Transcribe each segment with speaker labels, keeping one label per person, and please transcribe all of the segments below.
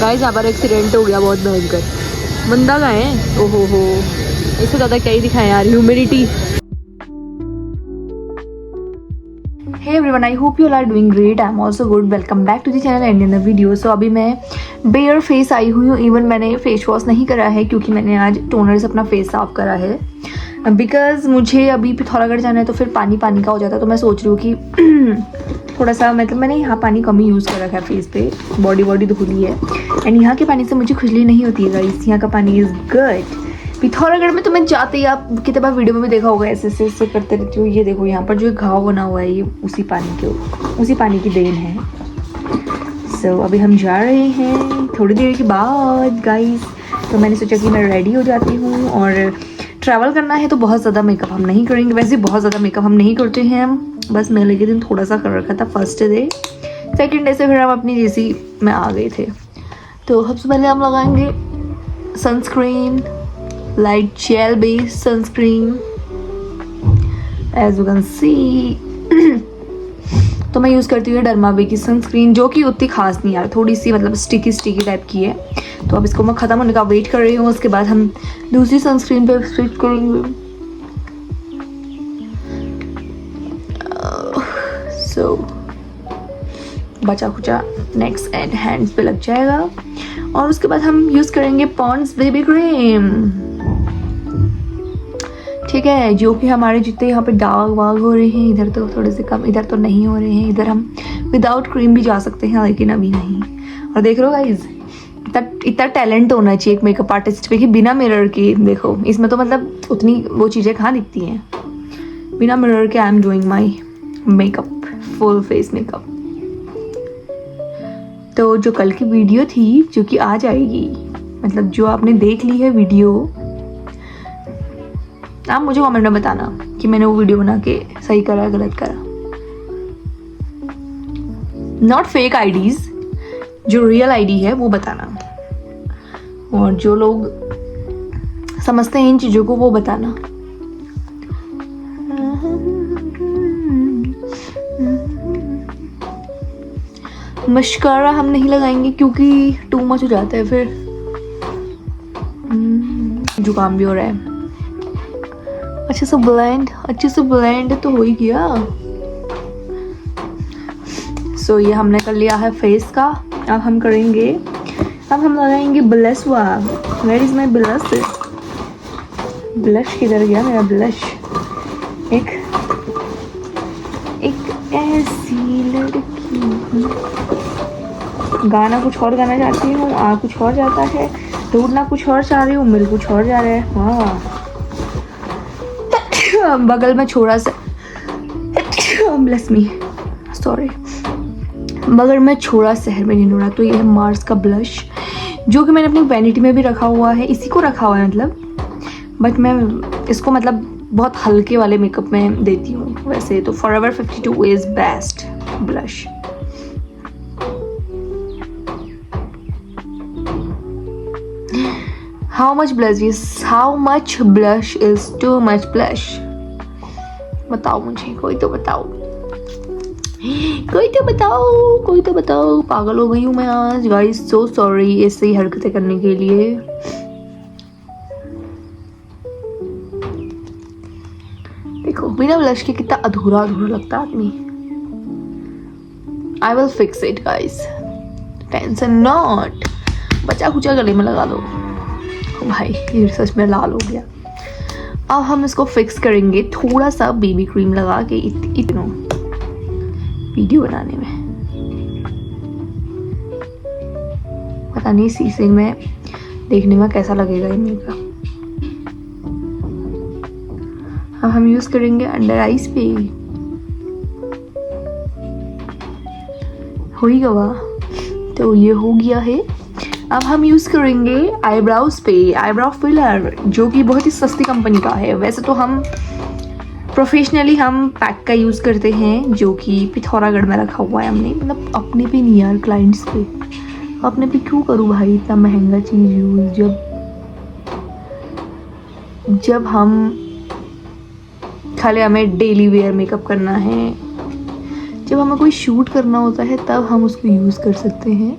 Speaker 1: Guys यहाँ पर accident हो गया बहुत भयंकर। बंदा कहाँ है? ओहो हो, इससे ज़्यादा क्या ही दिखाएं यार, humidity. Hey everyone, I hope you are doing great. I am also good. Welcome back to the channel and in the video. So अभी मैं बेयर फेस आई हुई हूँ। इवन मैंने फेस वॉश नहीं करा है क्योंकि मैंने आज टोनर से अपना फेस साफ करा है। बिकॉज मुझे अभी पिथौरागढ़ जाना है तो फिर पानी पानी का हो जाता है। तो मैं सोच रही हूँ कि थोड़ा सा, मतलब मैंने यहाँ पानी कम ही यूज़ कर रखा है फेस पे, बॉडी धुली है। एंड यहाँ के पानी से मुझे खुजली नहीं होती है गाइस। यहाँ का पानी इज़ गुड। पिथौरागढ़ में तो मैं जाते ही, आप कितने बार वीडियो में भी देखा होगा, ऐसे ऐसे करते रहती हूँ। ये देखो यहाँ पर जो घाव बना हुआ है, ये उसी पानी की देन है। सो अभी हम जा रहे हैं थोड़ी देर के बाद गाइस। तो मैंने सोचा कि मैं रेडी हो जाती हूँ, और ट्रैवल करना है तो बहुत ज़्यादा मेकअप हम नहीं करेंगे। वैसे बहुत ज़्यादा मेकअप हम नहीं करते हैं हम, बस मेले के दिन थोड़ा सा कर रखा था फर्स्ट डे। सेकेंड डे से फिर हम अपनी जैसी में आ गए थे। तो सबसे पहले हम लगाएंगे sunscreen, light gel based sunscreen as you can see. तो मैं यूज़ करती हूँ डर्मावे की सनस्क्रीन, जो कि उतनी खास नहीं यार, थोड़ी सी मतलब स्टिकी टाइप की है। तो अब इसको मैं ख़त्म होने का वेट कर रही हूँ, उसके बाद हम दूसरी सनस्क्रीन पे स्विच करेंगे। सो बचा खुचा नेक्स्ट एंड हैंड्स पे लग जाएगा, और उसके बाद हम यूज़ करेंगे पॉन्ड्स बेबी क्रीम। ठीक है, जो कि हमारे जितने यहाँ पे दाग वाग हो रहे हैं, इधर तो थोड़े से कम, इधर तो नहीं हो रहे हैं। इधर हम विदाउट क्रीम भी जा सकते हैं, लेकिन अभी नहीं। और देख लो गाइज, इतना टैलेंट होना चाहिए एक मेकअप आर्टिस्ट पे कि बिना मिरर के, देखो इसमें तो मतलब उतनी वो चीज़ें कहाँ दिखती हैं। बिना मिरर के I am doing my makeup, full face makeup. तो जो कल की वीडियो थी, जो कि आज आएगी, मतलब जो आपने देख ली है वीडियो, आप मुझे कमेंट में बताना कि मैंने वो वीडियो बना के सही करा गलत करा। नॉट फेक आईडीज, जो रियल आईडी है वो बताना, और जो लोग समझते हैं इन चीज़ों को वो बताना। मस्कारा हम नहीं लगाएंगे क्योंकि टू मच हो जाता है, फिर जुकाम भी हो रहा है। अच्छे से ब्लेंड तो हो ही गया। सो ये हमने कर लिया है फेस का। अब हम लगाएंगे blush. Where is my blush? Blush किधर गया मेरा ब्लश? एक ऐसी लड़की, गाना कुछ और गाना चाहती हूँ, आ कुछ और जाता है, ढूंढना कुछ और चाह रही हूँ, मिल कुछ और जा रहा है। हाँ, बगल में छोड़ा सा ब्लेस मी, सॉरी, बगल में छोड़ा शहर में नहीं ढूंढा। तो ये है मार्स का ब्लश, जो कि मैंने अपनी वैनिटी में भी रखा हुआ है, इसी को रखा हुआ है मतलब, बट मैं इसको मतलब बहुत हल्के वाले मेकअप में देती हूँ। वैसे तो forever 52 is best blush. How much blush is too much blush? बताओ मुझे, कोई तो बताओ। पागल हो गई हूँ मैं आज गाइस, सो सॉरी ऐसे ही हरकतें करने के लिए। देखो बिना ब्लश के कितना अधूरा लगता है आदमी। I will fix it guys, tension not. बचा खुचा गले में लगा दो भाई, ये सच में लाल हो गया। अब हम इसको फिक्स करेंगे थोड़ा सा बेबी क्रीम लगा के इतना वीडियो बनाने में। पता नहीं शीशे में देखने में कैसा लगेगा ये मेकअप। अब हम यूज करेंगे अंडर आईज पे। हो ही गया, तो ये हो गया है। अब हम यूज़ करेंगे आईब्राउज पे आईब्राउ फिलर, जो कि बहुत ही सस्ती कंपनी का है। वैसे तो हम प्रोफेशनली हम पैक का यूज़ करते हैं, जो कि पिथौरागढ़ में रखा हुआ है हमने, मतलब अपने पे नहीं यार, क्लाइंट्स पे। अपने पे क्यों करूँ भाई इतना महंगा चीज़ यूज़, जब हम खाली हमें डेली वेयर मेकअप करना है, जब हमें कोई शूट करना होता है तब हम उसको यूज़ कर सकते हैं।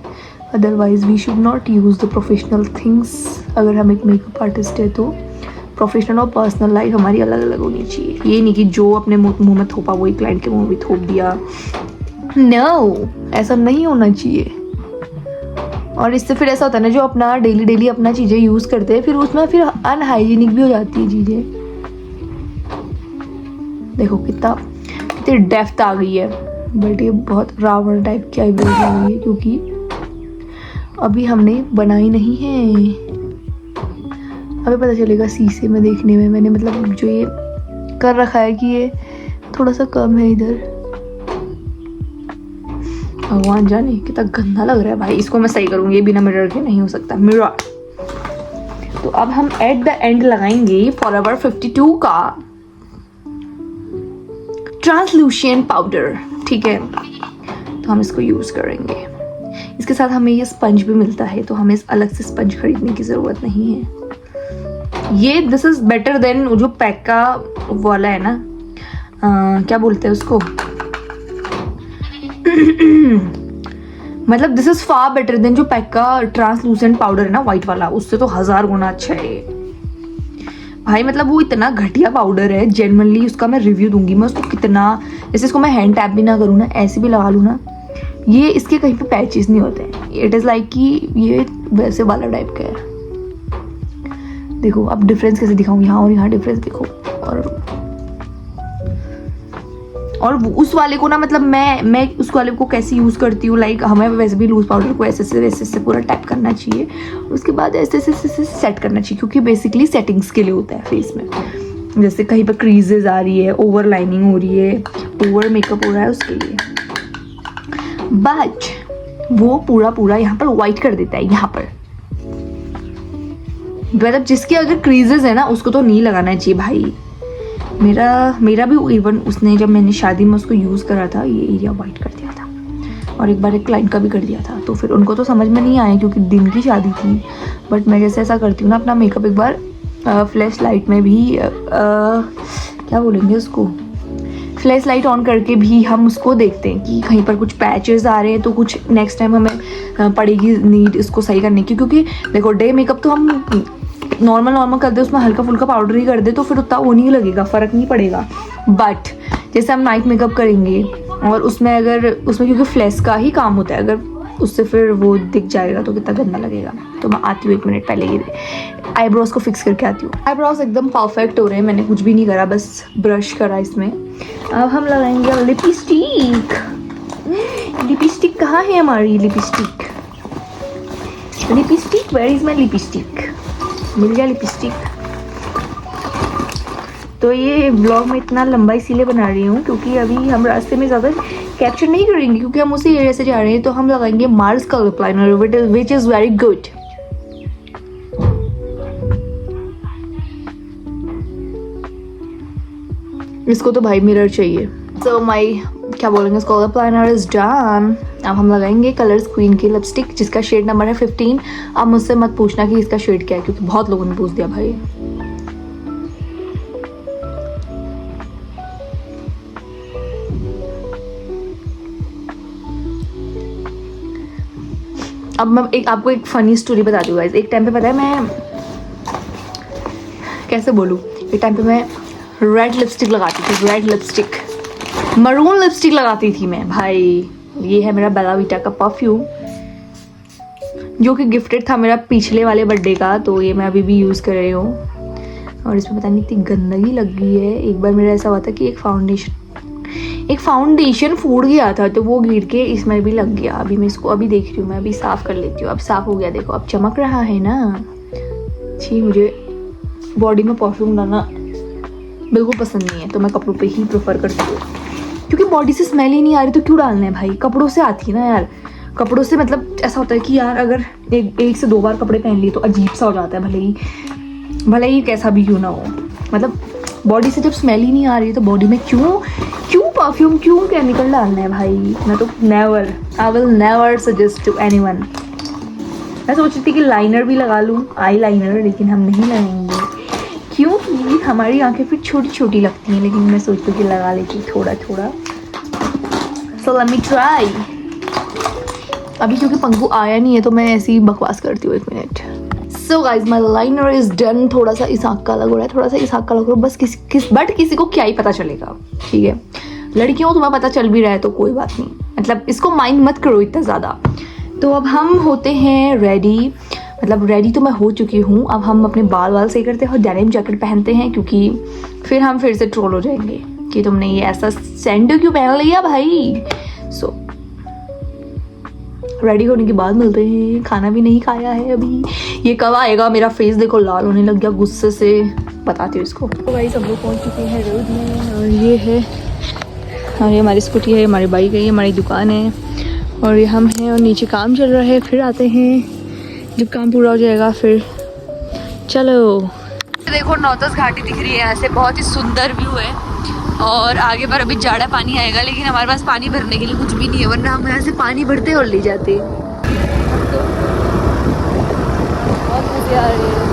Speaker 1: Otherwise we should not use the professional things. अगर हम एक मेकअप आर्टिस्ट है तो प्रोफेशनल और पर्सनल लाइफ हमारी अलग अलग होनी चाहिए। ये नहीं कि जो अपने मुंह में थोपा वही क्लाइंट के मुंह में भी थोप दिया। नो, ऐसा नहीं होना चाहिए। और इससे फिर ऐसा होता है ना, जो अपना डेली अपना चीज़ें यूज़ करते हैं फिर उसमें फिर अनहाइजीनिक भी हो जाती है चीज़ें। देखो कितनी डेप्थ आ गई है, बट ये बहुत रावण टाइप की आईब्रोज आ गई है क्योंकि अभी हमने बनाई नहीं है। अभी पता चलेगा शीशे में देखने में। मैंने मतलब जो ये कर रखा है कि ये थोड़ा सा कम है इधर। भगवान जाने कितना गंदा लग रहा है भाई। इसको मैं सही करूँगी, ये बिना मिरर के नहीं हो सकता। मिरर तो अब हम एट द एंड लगाएंगे फॉरएवर 52 का ट्रांसलूसेंट पाउडर। ठीक है, तो हम इसको यूज़ करेंगे। इसके साथ हमें ये स्पंज भी मिलता है, तो हमें अलग से स्पंज खरीदने की ज़रूरत नहीं है। ये दिस इज़ बेटर देन जो पैक का वाला है ना, क्या बोलते हैं उसको मतलब this is far better than जो पैक का ट्रांसलूसेंट पाउडर है ना, वाइट वाला, उससे तो 1000 गुना अच्छा है भाई। मतलब वो इतना घटिया पाउडर है, जेन्युइनली उसका मैं रिव्यू दूंगी। मैं उसको कितना, जैसे इसको मैं हैंड टैप भी ना करूँ ना, ऐसे भी लगा लूँ ना, ये इसके कहीं पे पैचेस नहीं होते हैं। इट इज़ लाइक कि ये वैसे वाला टाइप का है। देखो अब डिफरेंस कैसे दिखाऊँ, यहाँ और यहाँ डिफरेंस देखो। और उस वाले को ना, मतलब मैं उस वाले को कैसे यूज़ करती हूँ, लाइक हमें वैसे भी लूज पाउडर को ऐसे से पूरा टैप करना चाहिए, उसके बाद ऐसे सेट करना चाहिए, क्योंकि बेसिकली सेटिंग्स के लिए होता है फेस में। जैसे कहीं पर क्रीजेस आ रही है, ओवर लाइनिंग हो रही है, ओवर मेकअप हो रहा है, उसके लिए। बट वो पूरा यहाँ पर वाइट कर देता है। यहाँ पर मतलब जिसके अगर क्रीजेस है ना, उसको तो नहीं लगाना चाहिए भाई। मेरा भी इवन उसने, जब मैंने शादी में उसको यूज़ करा था, ये एरिया वाइट कर दिया था। और एक बार एक क्लाइंट का भी कर दिया था, तो फिर उनको तो समझ में नहीं आया क्योंकि दिन की शादी थी। बट मैं जैसे ऐसा करती हूँ ना, अपना मेकअप एक बार फ्लैश लाइट में भी क्या बोलेंगे उसको, फ्लैश लाइट ऑन करके भी हम उसको देखते हैं कि कहीं पर कुछ पैचेस आ रहे हैं, तो कुछ नेक्स्ट टाइम हमें पड़ेगी नीड इसको सही करने की। क्योंकि देखो डे मेकअप तो हम नॉर्मल कर दे, उसमें हल्का फुल्का पाउडर ही कर दे, तो फिर उतना वो नहीं लगेगा, फ़र्क नहीं पड़ेगा। बट जैसे हम नाइट मेकअप करेंगे और उसमें क्योंकि फ्लैश का ही काम होता है, अगर उससे फिर वो दिख जाएगा तो कितना गंदा लगेगा। तो मैं आती हूँ 1 मिनट पहले ही आईब्रोज को फिक्स करके आती हूँ। आईब्रोज एकदम परफेक्ट हो रहे हैं, मैंने कुछ भी नहीं करा, बस ब्रश करा इसमें। अब हम लगाएंगे लिपस्टिक। लिपस्टिक कहाँ है हमारी lipstick? Where is my lipstick? मिल गया लिपस्टिक। तो ये ब्लॉग में इतना लंबा इसीलिए बना रही हूँ क्योंकि अभी हम रास्ते में ज़्यादा कैप्चर नहीं करेंगे, क्योंकि हम उसी एरिया से जा रहे हैं। तो हम लगाएंगे मार्स का lip liner, which is very good. इसको तो भाई मिरर चाहिए। सो माई क्या बोलेंगे, इसको लिप लाइनर इज डन। अब हम लगाएंगे कलर्स क्वीन की लिपस्टिक, जिसका शेड नंबर है 15। अब मुझसे मत पूछना कि इसका शेड क्या है, क्योंकि बहुत लोगों ने पूछ दिया भाई। अब मैं आपको एक फ़नी स्टोरी बता दूँ गाइस। एक टाइम पे पता है मैं कैसे बोलूँ, एक टाइम पे मैं रेड लिपस्टिक लगाती थी, रेड लिपस्टिक, मरून लिपस्टिक लगाती थी मैं भाई। ये है मेरा बेला वीटा का परफ्यूम, जो कि गिफ्टेड था मेरा पिछले वाले बर्थडे का, तो ये मैं अभी भी यूज़ कर रही हूँ। और इसमें पता नहीं इतनी गंदगी लग गई है। एक बार मेरा ऐसा हुआ था कि एक फाउंडेशन फूट गया था, तो वो गिर के इसमें भी लग गया। अभी मैं इसको अभी देख रही हूँ, मैं अभी साफ़ कर लेती हूँ। अब साफ़ हो गया, देखो अब चमक रहा है ना। छी, मुझे बॉडी में परफ्यूम डालना बिल्कुल पसंद नहीं है, तो मैं कपड़ों पे ही प्रेफर करती हूँ, क्योंकि बॉडी से स्मेल ही नहीं आ रही तो क्यों डालना है भाई। कपड़ों से आती है ना यार, कपड़ों से मतलब ऐसा होता है कि यार अगर एक से 2 बार कपड़े पहन लिए तो अजीब सा हो जाता है, भले ही कैसा भी क्यों ना हो। मतलब बॉडी से जब स्मेल ही नहीं आ रही है तो बॉडी में क्यों परफ्यूम, क्यों केमिकल डालना है भाई। मैं तो I will never suggest to anyone. मैं सोच रही थी कि लाइनर भी लगा लूँ, आई लाइनर, लेकिन हम नहीं लगाएंगे क्योंकि हमारी आंखें फिर छोटी छोटी लगती हैं। लेकिन मैं सोचती हूँ कि लगा लेती थोड़ा थोड़ा। So let me try. अभी क्योंकि पंकु आया नहीं है तो मैं ऐसी ही बकवास करती हूँ। 1 minute. So guys my liner is done. थोड़ा सा इस आँख का अलग हो रहा है, थोड़ा सा इस आँख का अलग हो रहा है, बस किसी को क्या ही पता चलेगा, ठीक है। लड़कियों तुम्हें पता चल भी रहा है तो कोई बात नहीं, मतलब इसको माइंड मत करो इतना ज़्यादा। तो अब हम होते हैं रेडी, मतलब रेडी तो मैं हो चुकी हूँ। अब हम अपने बाल सही करते हैं और डेनिम जैकेट पहनते हैं, क्योंकि फिर हम फिर से ट्रोल हो जाएंगे कि तुमने ये ऐसा सैंडो क्यों पहन लिया भाई। सो रेडी होने के बाद मिलते हैं। खाना भी नहीं खाया है अभी, ये कब आएगा। मेरा फेस देखो लाल होने लग गया गुस्से से, बताती हूँ इसको। तो भाई सब लोग पहुँच चुके हैं रोड में, और ये है, और ये हमारी स्कूटी है, हमारी बाइक है, ये हमारी दुकान है, और ये हम हैं, और नीचे काम चल रहा है। फिर आते हैं जब काम पूरा हो जाएगा फिर। चलो देखो नौतस घाटी दिख रही है यहाँ से, बहुत ही सुंदर व्यू है। और आगे पर अभी जाड़ा पानी आएगा, लेकिन हमारे पास पानी भरने के लिए कुछ भी नहीं है, वरना हम यहाँ से पानी भरते और ले जाते। बहुत मजे आ रही है।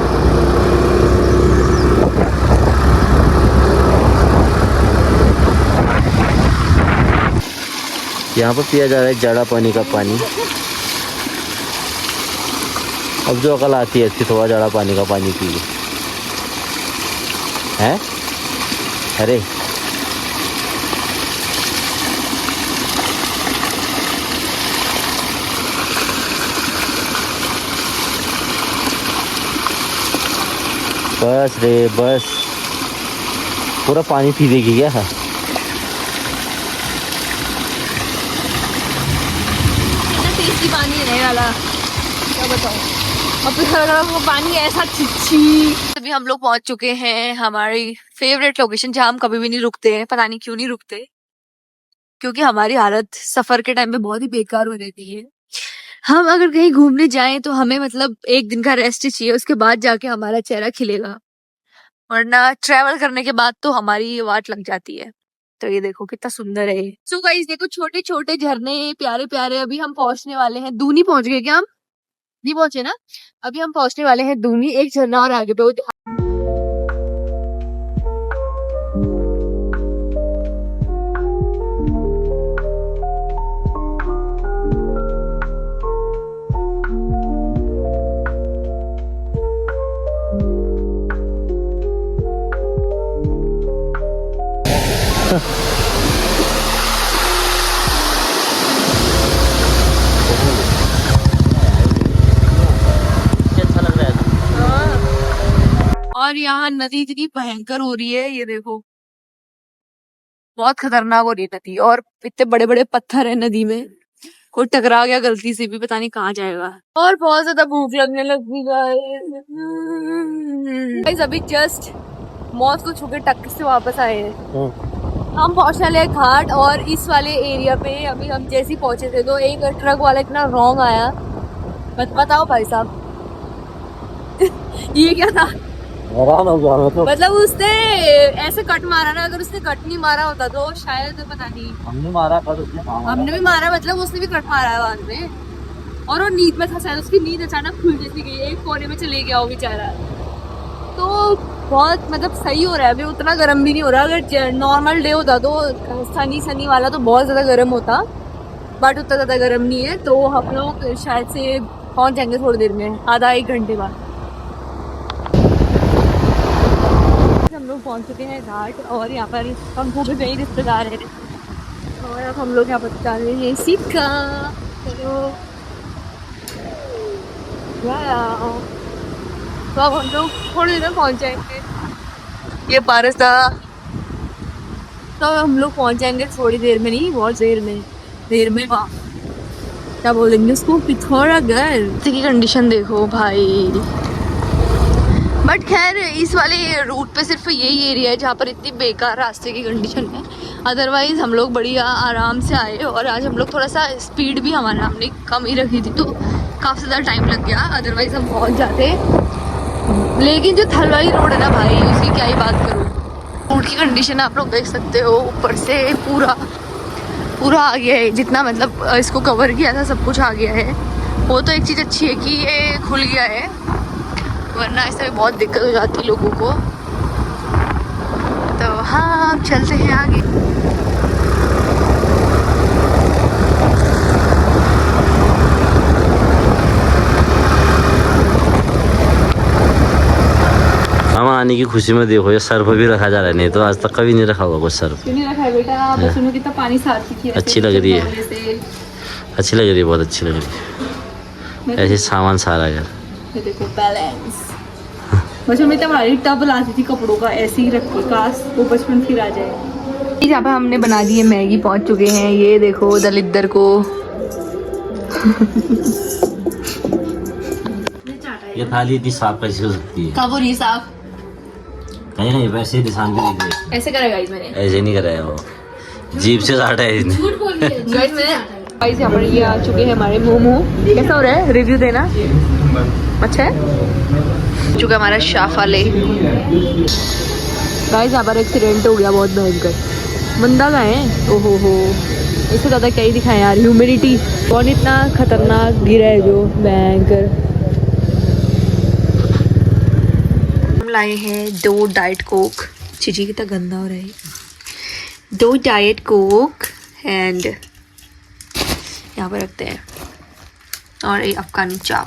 Speaker 2: यहाँ पर पिया जा रहा है जाड़ा पानी का पानी। अब जो अकल आती है इसकी, थोड़ा जाड़ा पानी का पानी पिए हैं। अरे बस रे बस, पूरा पानी पी देगी क्या।
Speaker 1: टेस्टी पानी है वाला, क्या बताऊँ। अब वो पानी ऐसा छिछी। अभी हम लोग पहुंच चुके हैं हमारी फेवरेट लोकेशन, जहाँ हम कभी भी नहीं रुकते हैं। पता नहीं क्यों नहीं रुकते, क्योंकि हमारी हालत सफर के टाइम पे बहुत ही बेकार हो रहती है। हम अगर कहीं घूमने जाएं तो हमें मतलब 1 दिन का रेस्ट चाहिए, उसके बाद जाके हमारा चेहरा खिलेगा, वरना ट्रैवल करने के बाद तो हमारी वाट लग जाती है। तो ये देखो कितना सुंदर है। सो गाइस देखो छोटे छोटे झरने प्यारे प्यारे। अभी हम पहुंचने वाले हैं दूनी। पहुंच गए क्या हम? नहीं पहुंचे ना। अभी हम पहुंचने वाले हैं दूनी। एक झरना और आगे पे और यहाँ नदी इतनी भयंकर हो रही है, ये देखो बहुत खतरनाक हो रही है नदी। और इतने बड़े बड़े पत्थर है नदी में, कोई टकरा गया गलती से भी पता नहीं कहाँ जाएगा। और बहुत ज्यादा भूख लगने लगी गाइस। अभी जस्ट मौत को छू के टक्कर से वापस आए हैं। हम पहुंचने वाले घाट, और इस वाले एरिया पे अभी हम जैसे ही पहुंचे थे तो एक ट्रक वाला इतना रॉन्ग आया। बताओ भाई साहब ये क्या था। मतलब उसने ऐसे कट मारा ना, अगर उसने कट नहीं मारा होता तो शायद पता नहीं। हमने मारा कट, हमने भी मारा, मतलब उसने भी कट मारा है बाद में। और वो नींद में था शायद, उसकी नींद अचानक खुल जैसी गई, एक कोने में चले गया वो बेचारा। तो बहुत मतलब सही हो रहा है अभी, उतना गर्म भी नहीं हो रहा। अगर नॉर्मल डे होता तो सनी वाला तो बहुत ज्यादा गर्म होता, बट उतना ज्यादा गर्म नहीं है। तो हम लोग शायद से पहुंच जाएंगे थोड़ी देर में, आधा 1 घंटे बाद। हम लोग पहुंच चुके हैं घाट, और यहाँ पर हमको भी कई रिश्तेदार हैं, और अब हम लोग यहाँ पर जा रहे हैं सिक्का। तो अब हम लोग थोड़ी देर में पहुंच जाएंगे। ये पारस था, तो हम लोग पहुंच जाएंगे थोड़ी देर में, नहीं बहुत देर में वहाँ क्या बोलेंगे उसको, पिथौरागढ़ की कंडीशन देखो भाई। बट खैर इस वाले रूट पे सिर्फ यही एरिया है जहाँ पर इतनी बेकार रास्ते की कंडीशन है, अदरवाइज हम लोग बढ़िया आराम से आए। और आज हम लोग थोड़ा सा स्पीड भी हमारा हमने कम ही रखी थी, तो काफ़ी ज़्यादा टाइम लग गया, अदरवाइज हम पहुँच जाते। लेकिन जो थलवाई रोड है ना भाई, उसकी क्या ही बात करूँ। रोड की कंडीशन आप लोग देख सकते हो, ऊपर से पूरा आ गया है, जितना मतलब इसको कवर किया था सब कुछ आ गया है। वो तो एक चीज़ अच्छी है कि ये खुल गया है, वरना इससे बहुत दिक्कत हो जाती लोगों को। तो हाँ अब चलते हैं आगे। 1
Speaker 2: आने की खुशी में देखो ये सर्फ भी रखा जा रहा है, नहीं तो आज तक कभी नहीं रखा होगा कुछ सर्फ।
Speaker 1: क्यों नहीं रखा है बेटा? बस उन्होंने कितना पानी सारती थी।
Speaker 2: अच्छी लग रही है, अच्छी लग रही है, बहुत अच्छी लग रही है। ऐसे सामान सारा यार,
Speaker 1: ये देखो बैलेंस। बचपन में हमारी टब लाती थी कपड़ों का, ऐसे ही रख के, काश वो बचपन फिर आ जाए। यहाँ पे हमने बना दी है मैगी, पहुंच चुके हैं। ये देखो दलिद्दर को।
Speaker 2: ये थाली इतनी साफ कैसे हो सकती है?
Speaker 1: कब हो रही साफ?
Speaker 2: कहीं नहीं, वैसे ही निशान भी नहीं दिए।
Speaker 1: ऐसे करेगा मैंने,
Speaker 2: ऐसे नहीं कराया, वो जीप से काटा है इसने।
Speaker 1: गाइस मैंने गाइस यहाँ पर ये आ चुके हैं हमारे मोमो। कैसा हो रहा है? रिव्यू देना। अच्छा है? चुका हमारा शाफाले। गाइस यहाँ पर एक्सीडेंट हो गया बहुत भयंकर। बंदा का है, ओहो हो, इससे ज़्यादा क्या ही दिखाएं यार। ह्यूमिडिटी कौन इतना खतरनाक गिरा है जो भयंकर। हम लाए हैं 2 डाइट कोक। चीजी कितना गंदा हो रहा है। 2 डाइट कोक एंड यहाँ पर रखते हैं, और ये अफगानी चाप।